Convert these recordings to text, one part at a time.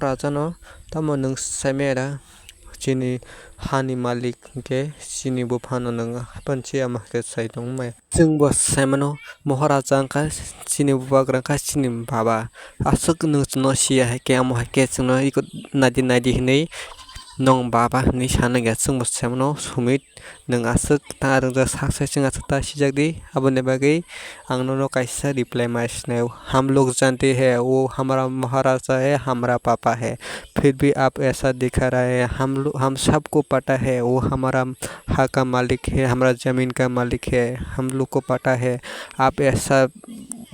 prajano tamo nung semera chini hani malik ke chini bufano nung panchi ama ke saitong mai chung bo semano moharaja ka chini bubagra ka chini baba asuk nung no sia ke amo ke chung iko nadi nadi hinei nong baba ni sana ga chung bo semano sumit nung asuk ta rung sakse chung asuk ta sijakdi abone bagi ang no kaisa reply मारने हम लोग जानते हैं वो हमारा महाराजा है हमारा पापा है फिर भी आप ऐसा दिखा रहे हैं हम सबको पता है वो हमारा हक का मालिक है हमारा ज़मीन का मालिक है हम लोग को पता है आप ऐसा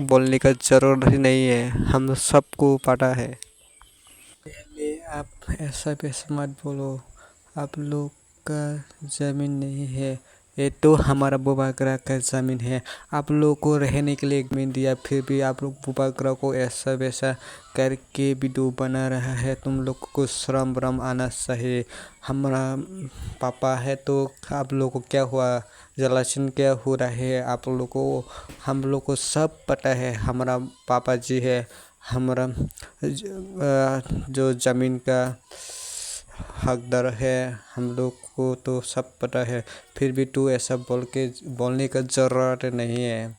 बोलने का ज़रूरत ही नहीं है हम सबको पता है आप ऐसा मत बोलो आप लोग का ज़मीन नहीं है ये तो हमारा बुबागरा का ज़मीन है आप लोगों को रहने के लिए ज़मीन दिया फिर भी आप लोग बुबागरा को ऐसा वैसा करके वीडियो बना रहा है तुम लोग को शर्म वरम आना चाहिए हमारा पापा है तो आप लोगों को क्या हुआ जलाशन क्या हो रहा है आप लोगों को हम लोग को सब पता है हमारा पापा जी है हमारा जो ज़मीन का हकदार है हम लोग को तो सब पता है फिर भी तू ऐसा बोलने का ज़रूरत नहीं है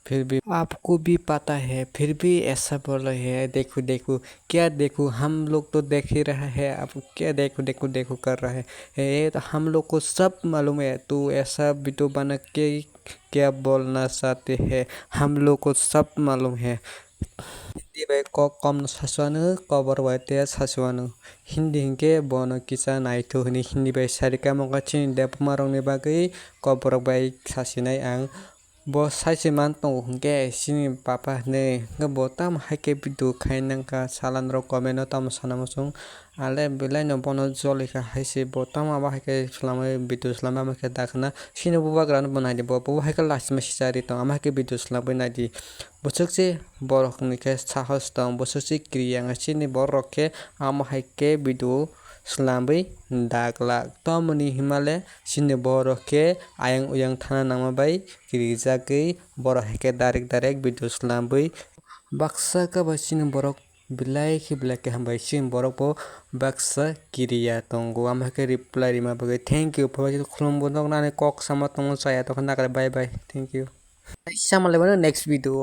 फिर भी आपको भी पता है फिर भी ऐसा बोल रहे हैं देखो देखो क्या देखो हम लोग तो देख ही रहा है आप क्या देखो देखो देखो कर रहा है ये तो हम लोग को सब मालूम है तू ऐसा वीडियो बना के क्या बोलना चाहते हैं हम लोग को सब मालूम है हिंदी बाय कम सासुआनो कबर बायते सासुआनो हिंदी हिंके बोनो किसा नायथो हनी हिंदी बाय सारिका मंगाचिन देप मारंनि बागै कबर बाय सासिनाय आं bo saisi mantongo hingke sini papa ne bo tam haike video khainangka salan rok comment o tam sanamo chung ale belai no bono jolika haise bo tam aba haike slamai video slamai ama ke dakna sini bubagra no banai bo bo haike last message ari tong ama haike video slamai nadi bosokse borok ni ke sahos tong bosokse kriya nga sini borok ke ama haike video slambai dakla tomoni himale sini borok ke ayang uyang thana nangma bai kirijagoi borok haike direct video slambai baksa ka ba sini borok belai ke hambai sini borok bo baksa kiriya tongo ama haike reply rima bagai thank you phabai khulumbo noknani kok sama tongo chaya tokhan nakare bye bye thank you next video